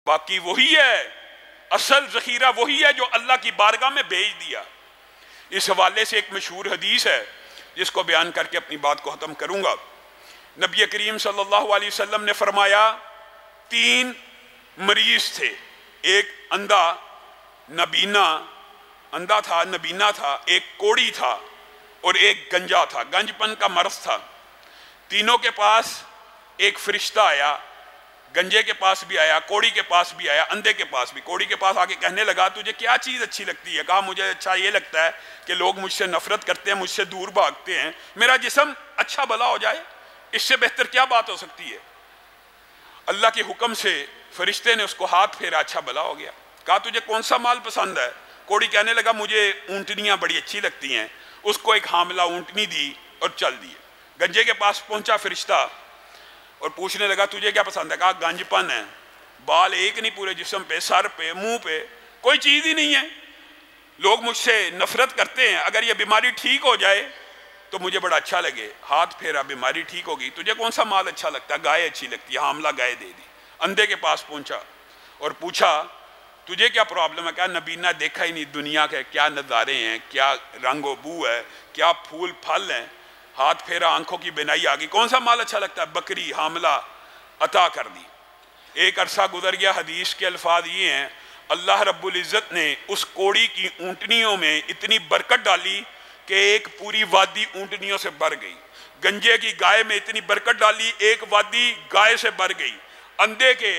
बाकी वही है, असल ज़ख़ीरा वही है जो अल्लाह की बारगाह में भेज दिया। इस हवाले से एक मशहूर हदीस है जिसको बयान करके अपनी बात को ख़त्म करूँगा। नबी करीम सल्लल्लाहु अलैहि वसल्लम ने फरमाया, 3 मरीज़ थे, एक अंधा नबीना था, एक कोड़ी था और एक गंजा था, गंजपन का मर्ज था। तीनों के पास एक फरिश्ता आया, गंजे के पास भी आया, कोड़ी के पास भी आया, अंधे के पास भी। कोड़ी के पास आके कहने लगा, तुझे क्या चीज़ अच्छी लगती है? कहा, मुझे अच्छा ये लगता है कि लोग मुझसे नफरत करते हैं, मुझसे दूर भागते हैं, मेरा जिस्म अच्छा भला हो जाए, इससे बेहतर क्या बात हो सकती है? अल्लाह के हुक्म से फरिश्ते ने उसको हाथ फेरा, अच्छा भला हो गया। कहा, तुझे कौन सा माल पसंद है? कोड़ी कहने लगा, मुझे ऊँटनियाँ बड़ी अच्छी लगती हैं। उसको एक हामिला ऊँटनी दी और चल दिए। गंजे के पास पहुँचा फरिश्ता और पूछने लगा, तुझे क्या पसंद है? कहा, गंजपन है, बाल एक नहीं पूरे जिस्म पे, सर पे, मुंह पे कोई चीज़ ही नहीं है, लोग मुझसे नफरत करते हैं, अगर ये बीमारी ठीक हो जाए तो मुझे बड़ा अच्छा लगे। हाथ फेरा, बीमारी ठीक होगी। तुझे कौन सा माल अच्छा लगता है? गाय अच्छी लगती है, हामला गाय दे दी। अंधे के पास पहुंचा और पूछा, तुझे क्या प्रॉब्लम है? क्या नबीना देखा ही नहीं दुनिया के क्या नज़ारे हैं, क्या रंग व बू है, क्या फूल फल हैं। हाथ फेरा, आंखों की बिनाई आ गई। कौन सा माल अच्छा लगता है? बकरी, हामला अता कर दी। एक अरसा गुजर गया। हदीस के अल्फाज ये हैं, अल्लाह रब्बुल इज़्ज़त ने उस कोड़ी की ऊँटनियों में इतनी बरकत डाली कि एक पूरी वादी ऊँटनियों से भर गई। गंजे की गाय में इतनी बरकत डाली, एक वादी गाय से भर गई। अंधे के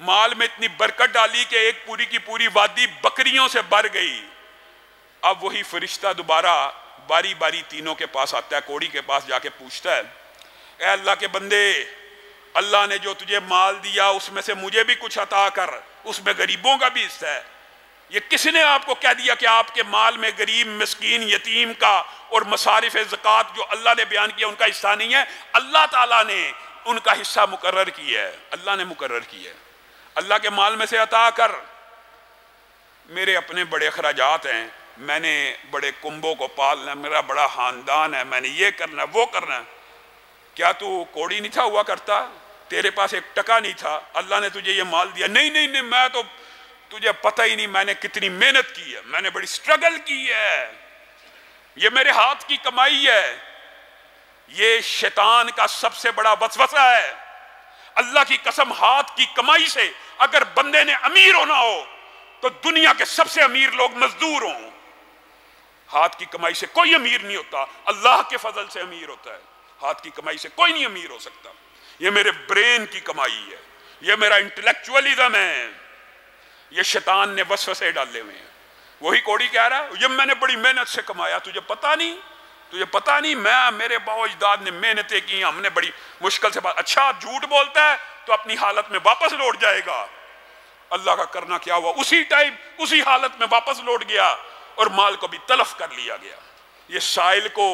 माल में इतनी बरकत डाली कि एक पूरी की पूरी वादी बकरियों से भर गई। अब वही फरिश्ता दोबारा बारी बारी तीनों के पास आता है, कोड़ी के पास जाके पूछता है, ए अल्लाह के बंदे, अल्लाह ने जो तुझे माल दिया उसमें से मुझे भी कुछ अता कर, उसमें गरीबों का भी हिस्सा है। ये किसने आपको कह दिया कि आपके माल में गरीब, मिस्कीन, यतीम का और मसारिफ ज़कात जो अल्लाह ने बयान किया उनका हिस्सा नहीं है? अल्लाह ताला ने उनका हिस्सा मुकर्रर किया है, अल्लाह ने मुकर्रर किया है। अल्लाह के माल में से अता कर। मेरे अपने बड़े अखराजात हैं, मैंने बड़े कुंभों को पालना है, मेरा बड़ा ख़ानदान है, मैंने ये करना वो करना। क्या तू कोड़ी नहीं था हुआ करता? तेरे पास एक टका नहीं था, अल्लाह ने तुझे ये माल दिया? नहीं नहीं नहीं, मैं तो, तुझे पता ही नहीं मैंने कितनी मेहनत की है, मैंने बड़ी स्ट्रगल की है, ये मेरे हाथ की कमाई है। ये शैतान का सबसे बड़ा वसवसा है। अल्लाह की कसम, हाथ की कमाई से अगर बंदे ने अमीर होना हो तो दुनिया के सबसे अमीर लोग मजदूर हों। हाथ की कमाई से कोई अमीर नहीं होता, अल्लाह के फजल से अमीर होता है। हाथ की कमाई से कोई नहीं अमीर हो सकता। ये मेरे ब्रेन की कमाई है, ये मेरा इंटेलेक्चुअलिज्म है, ये शैतान ने वसवसे डाले हुए हैं। वही कोड़ी कह रहा है, ये मैंने बड़ी मेहनत से कमाया, तुझे पता नहीं, तुझे पता नहीं, मैं, मेरे बाओ अजदाद ने मेहनतें की, हमने बड़ी मुश्किल से बात। अच्छा, झूठ बोलता है तो अपनी हालत में वापस लौट जाएगा। अल्लाह का करना क्या हुआ, उसी टाइम उसी हालत में वापस लौट गया और माल को भी तलफ कर लिया गया। ये साइल को,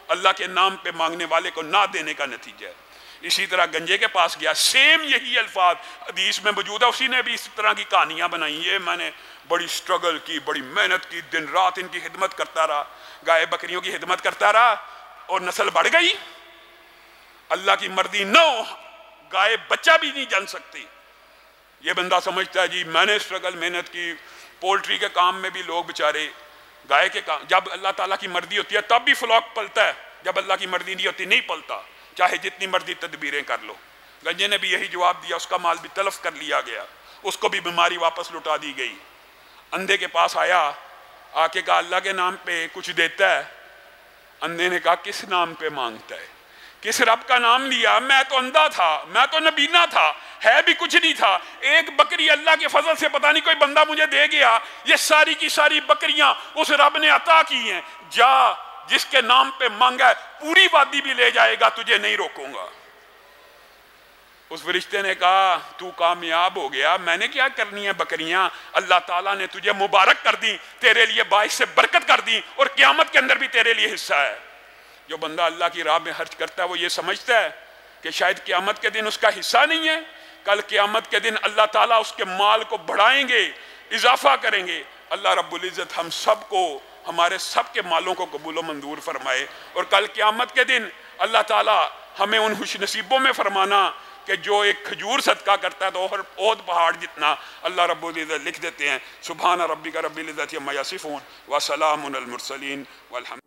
अल्लाह के नाम पे मांगने वाले को ना देने का नतीजा है। इसी तरह गंजे के पास गया, सेम यही अल्फाज हदीस में मौजूद है। उसी ने भी इस तरह की कहानियां बनाई, ये मैंने बड़ी स्ट्रगल की, बड़ी मेहनत की, दिन रात इनकी खिदमत करता रहा, गाय बकरियों की खिदमत करता रहा और नस्ल बढ़ गई। अल्लाह की मर्जी न हो, गाय बच्चा भी नहीं जन सकती। ये बंदा समझता है जी मैंने स्ट्रगल, मेहनत की। पोल्ट्री के काम में भी लोग बेचारे, गाय के काम, जब अल्लाह ताला की मर्जी होती है तब भी फ्लॉक पलता है, जब अल्लाह की मर्जी नहीं होती नहीं पलता, चाहे जितनी मर्जी तदबीरें कर लो। गंजे ने भी यही जवाब दिया, उसका माल भी तलफ कर लिया गया, उसको भी बीमारी वापस लौटा दी गई। अंधे के पास आया, आके कहा अल्लाह के नाम पे कुछ देता है? अंधे ने कहा किस नाम पे मांगता है, किस रब का नाम लिया? मैं तो अंधा था, मैं तो नबीना था, है भी कुछ नहीं था। एक बकरी अल्लाह के फजल से पता नहीं कोई बंदा मुझे दे गया, ये सारी की सारी बकरियां उस रब ने अता की हैं। जा, जिसके नाम पे मांगा है पूरी वादी भी ले जाएगा, तुझे नहीं रोकूंगा। उस फरिश्ते ने कहा तू कामयाब हो गया, मैंने क्या करनी है बकरियां, अल्लाह ताला ने तुझे मुबारक कर दी, तेरे लिए बाइस से बरकत कर दी और क़यामत के अंदर भी तेरे लिए हिस्सा है। जो बंदा अल्लाह की राह में खर्च करता है वो ये समझता है कि शायद क़यामत के दिन उसका हिस्सा नहीं है। कल क़यामत के दिन अल्लाह ताला उसके माल को बढ़ाएंगे, इजाफा करेंगे। अल्लाह रब्बुल इज़्ज़त हम सबको, हमारे सब के मालों को कबूल मंजूर फरमाए और कल क़यामत के दिन अल्लाह ताला हमें उन खुश नसीबों में फरमाना کہ جو ایک کھجور صدقہ کرتا ہے تو احد پہاڑ جتنا اللہ رب العزت لکھ دیتے ہیں۔ سبحان ربک رب العزت عما یصفون وسلام علی المرسلین والحمد